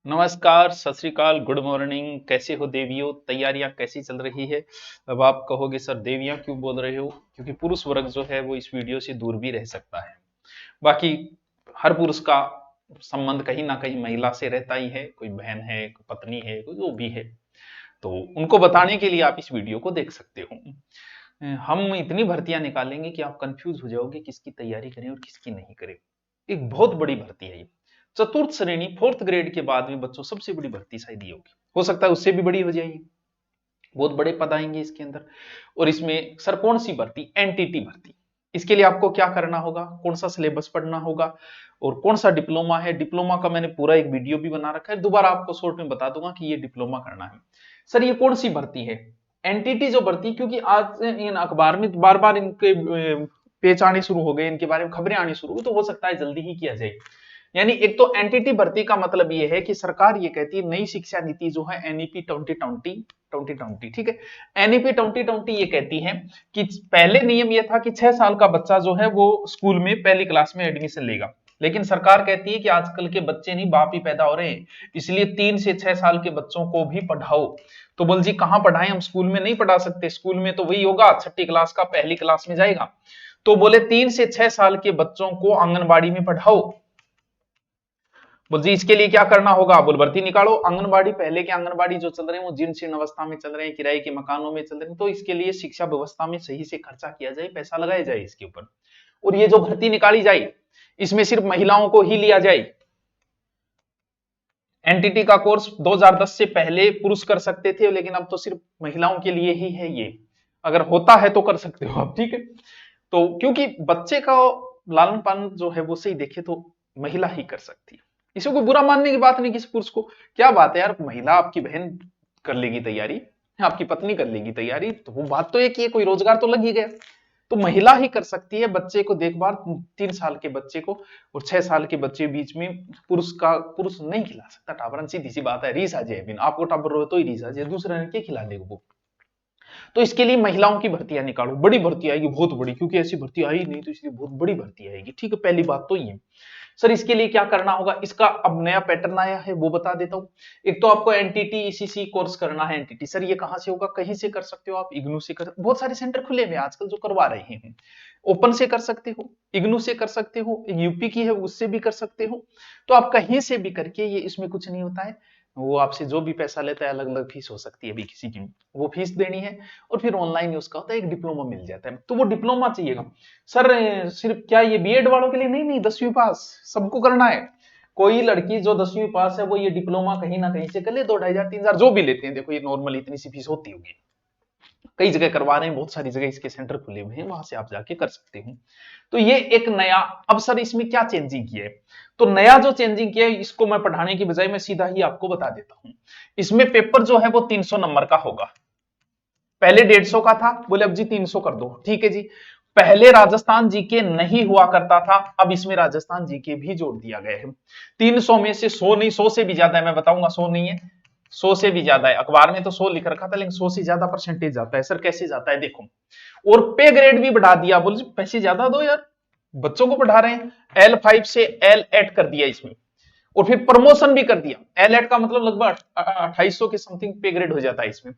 नमस्कार, सत श्री अकाल, गुड मॉर्निंग। कैसे हो देवियों? तैयारियां कैसी चल रही है? अब आप कहोगे सर देवियां क्यों बोल रहे हो? क्योंकि पुरुष वर्ग जो है वो इस वीडियो से दूर भी रह सकता है। बाकी हर पुरुष का संबंध कहीं ना कहीं महिला से रहता ही है, कोई बहन है, कोई पत्नी है, कोई जो भी है। तो उनको बताने के लिए आप इस वीडियो को देख सकते हो। हम इतनी भर्तियां निकालेंगे कि आप कंफ्यूज हो जाओगे किसकी तैयारी करें और किसकी नहीं करें। एक बहुत बड़ी भर्ती है ये। चतुर्थ श्रेणी फोर्थ ग्रेड के बाद में बच्चों सबसे बड़ी भर्ती शायद ये होगी, हो सकता है उससे भी बड़ी हो जाएगी। बहुत बड़े पद आएंगे इसके अंदर। और इसमें सर कौन सी भर्ती? एनटीटी भर्ती। इसके लिए आपको क्या करना होगा, कौन सा सिलेबस पढ़ना होगा और कौन सा डिप्लोमा है। डिप्लोमा का मैंने पूरा एक वीडियो भी बना रखा है, दोबारा आपको शॉर्ट में बता दूंगा कि ये डिप्लोमा करना है। सर ये कौन सी भर्ती है? एनटीटी जो भर्ती, क्योंकि आज इन अखबार में बार बार इनके पेज आने शुरू हो गए, इनके बारे में खबरें आनी शुरू हो, तो हो सकता है जल्दी ही किया जाए। यानी एक तो एनटीटी भर्ती का मतलब ये है कि सरकार ये कहती है नई शिक्षा नीति जो है एनईपी 2020, ठीक है। एनईपी 2020 ये कहती है कि पहले नियम ये था कि 6 साल का बच्चा जो है वो स्कूल में पहली क्लास में एडमिशन लेगा, लेकिन सरकार कहती है कि आजकल के बच्चे नहीं बाप ही पैदा हो रहे हैं, इसलिए 3 से 6 साल के बच्चों को भी पढ़ाओ। तो बोल जी कहां पढ़ाएं, हम स्कूल में नहीं पढ़ा सकते, स्कूल में तो वही होगा छठी क्लास का पहली क्लास में जाएगा। तो बोले 3 से 6 साल के बच्चों को आंगनबाड़ी में पढ़ाओ। बोल जी इसके लिए क्या करना होगा? बोल भर्ती निकालो। आंगनबाड़ी, पहले के आंगनबाड़ी जो चल रहे हैं वो जीर्ण शीर्ण अवस्था में चल रहे हैं, किराए के मकानों में चल रहे हैं, तो इसके लिए शिक्षा व्यवस्था में सही से खर्चा किया जाए, पैसा लगाया जाए इसके ऊपर। और ये जो भर्ती निकाली जाए इसमें सिर्फ महिलाओं को ही लिया जाए। एनटीटी का कोर्स 2010 से पहले पुरुष कर सकते थे, लेकिन अब तो सिर्फ महिलाओं के लिए ही है ये। अगर होता है तो कर सकते हो आप, ठीक है। तो क्योंकि बच्चे का लालन पालन जो है वो सही देखे तो महिला ही कर सकती है, इसी को बुरा मानने की बात नहीं किसी पुरुष को। क्या बात है यार, महिला आपकी बहन कर लेगी तैयारी, आपकी पत्नी कर लेगी तैयारी, तो वो बात तो एक ही है, कोई रोजगार तो लग ही गया। तो महिला ही कर सकती है बच्चे को देखभाल, 3 साल के बच्चे को और 6 साल के बच्चे के बीच में पुरुष नहीं खिला सकता टाबरन, सीधी सी बात है। रीस आ जाए, आपको टाबर हो तो ही रीस आ जाए, दूसरे ने क्या खिला देगा वो। तो इसके लिए महिलाओं की भर्तियां निकालो, बड़ी भर्ती आएगी, बहुत बड़ी, क्योंकि ऐसी भर्ती आई नहीं तो इसलिए बहुत बड़ी भर्ती आएगी, ठीक है। पहली बात तो ये। सर इसके लिए क्या करना होगा, इसका अब नया पैटर्न आया है वो बता देता हूं। एक तो आपको एनटीटी ईसीसी कोर्स करना है। एनटीटी सर ये कहां से होगा? कहीं से कर सकते हो आप, इग्नू से कर, बहुत सारे सेंटर खुले हुए आजकल जो करवा रहे हैं। ओपन से कर सकते हो, इग्नू से कर सकते हो, यूपी की है उससे भी कर सकते हो। तो आप कहीं से भी करके, ये इसमें कुछ नहीं होता है। वो आपसे जो भी पैसा लेता है, अलग अलग फीस हो सकती है अभी किसी की, वो फीस देनी है। और फिर ऑनलाइन उसका होता है, एक डिप्लोमा मिल जाता है, तो वो डिप्लोमा चाहिएगा। सर सिर्फ क्या ये बीएड वालों के लिए? नहीं नहीं, 10वीं पास सबको करना है। कोई लड़की जो 10वीं पास है वो ये डिप्लोमा कहीं ना कहीं से कर ले, 2-2,500-3,000 जो भी लेते हैं, देखो ये नॉर्मल इतनी सी फीस होती होगी। कई जगह करवा रहे हैं, बहुत सारी जगह इसके सेंटर खुले हुए हैं, वहां से आप जाके कर सकते हैं। तो ये एक नया। अब सर इसमें क्या चेंजिंग किया है? तो नया जो चेंजिंग किया है, इसको मैं पढ़ाने की बजाय मैं सीधा ही आपको बता देता हूं। इसमें पेपर जो है वो 300 नंबर का होगा। पहले 150 का था, बोले अब जी 300 कर दो, ठीक है जी। पहले राजस्थान जीके नहीं हुआ करता था, अब इसमें राजस्थान जीके भी जोड़ दिया गया है। 300 में से 100 नहीं, 100 से भी ज्यादा है, मैं बताऊंगा 100 नहीं है, 100 से भी ज्यादा है। अखबार में तो 100 लिख रखा था, लेकिन 100 से ज्यादा परसेंटेज जाता है। सर कैसे जाता है देखो। और पे ग्रेड भी बढ़ा दिया, बोले पैसे ज्यादा दो यार, बच्चों को पढ़ा रहे हैं। L5 से L8 कर दिया इसमें। और फिर प्रमोशन भी कर दिया। L8 का मतलब लगभग 2800 के समथिंग पे ग्रेड हो जाता है इसमें।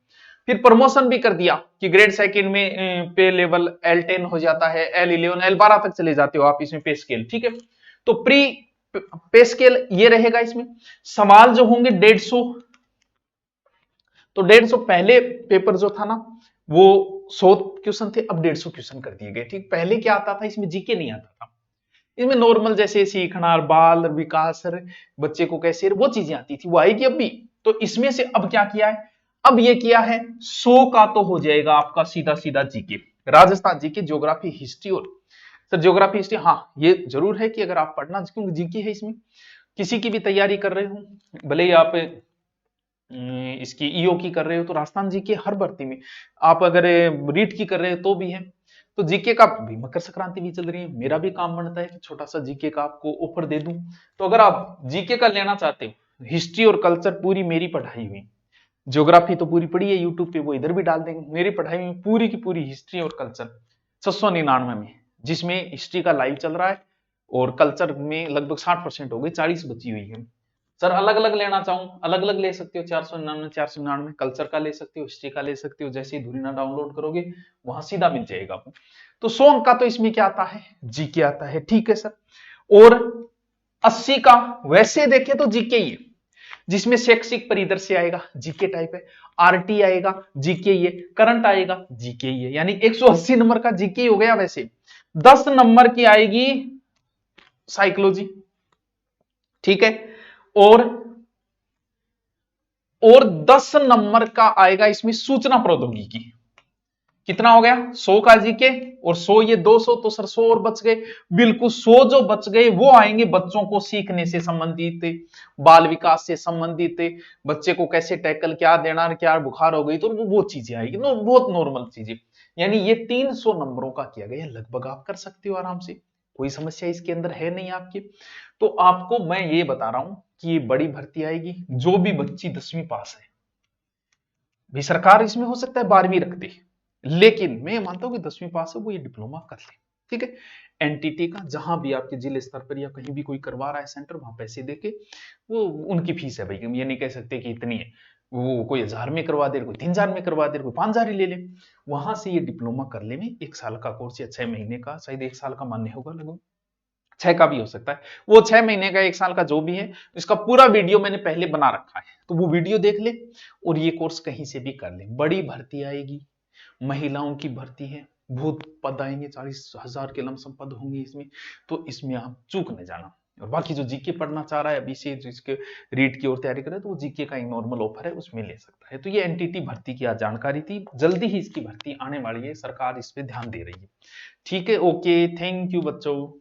फिर प्रमोशन भी कर दिया कि ग्रेड सेकंड में पे लेवल L10 हो जाता है, L11 L12 तक चले जाते हो आप इसमें पे स्केल, ठीक है। तो प्री पे स्केल ये रहेगा इसमें। सवाल जो होंगे 150, तो 150 पहले पेपर जो था ना वो 100 क्वेश्चन थे, अब 150 क्वेश्चन कर दिए गए, ठीक। पहले क्या आता था इसमें? जीके नहीं आता था इसमें, नॉर्मल जैसे सीखना, बाल विकास, बच्चे को कैसे, वो चीजें आती थी, वो आएगी अब भी। तो इसमें से अब क्या किया है? अब ये किया है 100 का तो हो जाएगा आपका सीधा सीधा GK, Rajasthan GK, geography, history. और सर ज्योग्राफी हिस्ट्री, हाँ ये जरूर है कि अगर आप पढ़ना, क्योंकि जीके है इसमें, किसी की भी तैयारी कर रहे हो, भले ही आप इसकी ईओ की कर रहे हो तो राजस्थान जीके हर भर्ती में, आप अगर रीट की कर रहे हो तो भी है। तो जीके का भी, मकर संक्रांति भी चल रही है, मेरा भी काम बनता है कि छोटा सा जीके का आपको ऑफर दे दूं। तो अगर आप जीके का लेना चाहते हो, हिस्ट्री और कल्चर पूरी मेरी पढ़ाई हुई, ज्योग्राफी तो पूरी पढ़ी है यूट्यूब पे, वो इधर भी डाल देंगे, मेरी पढ़ाई में पूरी की पूरी हिस्ट्री और कल्चर 699 में, जिसमें हिस्ट्री का लाइव चल रहा है और कल्चर में लगभग 60% हो गई, 40 बची हुई है। सर अलग अलग लेना चाहूं, अलग अलग ले सकते हो, 499 499, कल्चर का ले सकते हो, हिस्ट्री का ले सकते हो, जैसे ही धुरीना डाउनलोड करोगे वहां सीधा मिल जाएगा आपको। तो 100 अंक का तो इसमें क्या आता है, जीके आता है, ठीक है सर। और 80 का वैसे देखे तो जीके ही है, जिसमें शैक्षिक परिदृश्य आएगा जीके टाइप है, आरटी आएगा जीके ही है, करंट आएगा जीके ही है, यानी 180 नंबर का जीके हो गया। वैसे 10 नंबर की आएगी साइकोलॉजी, ठीक है, और 10 नंबर का आएगा इसमें सूचना प्रौद्योगिकी। कितना हो गया, 100 का जीके और 100 ये 200, तो सर 100 और बच गए, बिल्कुल 100 जो बच गए वो आएंगे बच्चों को सीखने से संबंधित, बाल विकास से संबंधित, बच्चे को कैसे टैकल, क्या देना, क्या बुखार हो गई तो वो चीजें आएगी, बहुत नॉर्मल चीजें। यानी ये 300 नंबरों का किया गया, लगभग आप कर सकते हो आराम से, कोई समस्या इसके अंदर है नहीं आपकी। तो आपको मैं ये बता रहा हूं कि ये बड़ी भर्ती आएगी, जो भी बच्ची 10वीं पास है भी, सरकार इसमें हो सकता है 12वीं रखती, लेकिन मैं मानता हूं कि 10वीं पास है वो ये डिप्लोमा कर ले, ठीक है। एनटीटी का जहां भी आपके जिले स्तर पर या कहीं भी कोई करवा रहा है सेंटर, वहां पैसे देके वो उनकी फीस है भाई, हम ये नहीं कह सकते कि इतनी है, वो कोई 1000 में करवा दे, कोई 3000 में करवा दे, कोई 5000 ही ले ले, वहां से ये डिप्लोमा कर ले में 1 साल का कोर्स या 6 महीने का, शायद 1 साल का मान्य होगा, लगभग 6 का भी हो सकता है, वो 6 महीने का 1 साल का जो भी है, इसका पूरा वीडियो मैंने पहले बना रखा है, तो वो वीडियो देख ले और ये कोर्स कहीं से भी कर ले। बड़ी भर्ती आएगी, महिलाओं की भर्ती है, बहुत पद आएंगे, 40,000 के लमसम पद होंगे इसमें, तो इसमें आप चूक न जाना। और बाकी जो जीके पढ़ना चाह रहा है अभी से, जिसके रीट की ओर तैयारी करे, तो वो जीके का एक नॉर्मल ऑफर है, उसमें ले सकता है। तो ये एनटीटी भर्ती की आज जानकारी थी, जल्दी ही इसकी भर्ती आने वाली है, सरकार इस पे ध्यान दे रही है, ठीक है। ओके, थैंक यू बच्चों।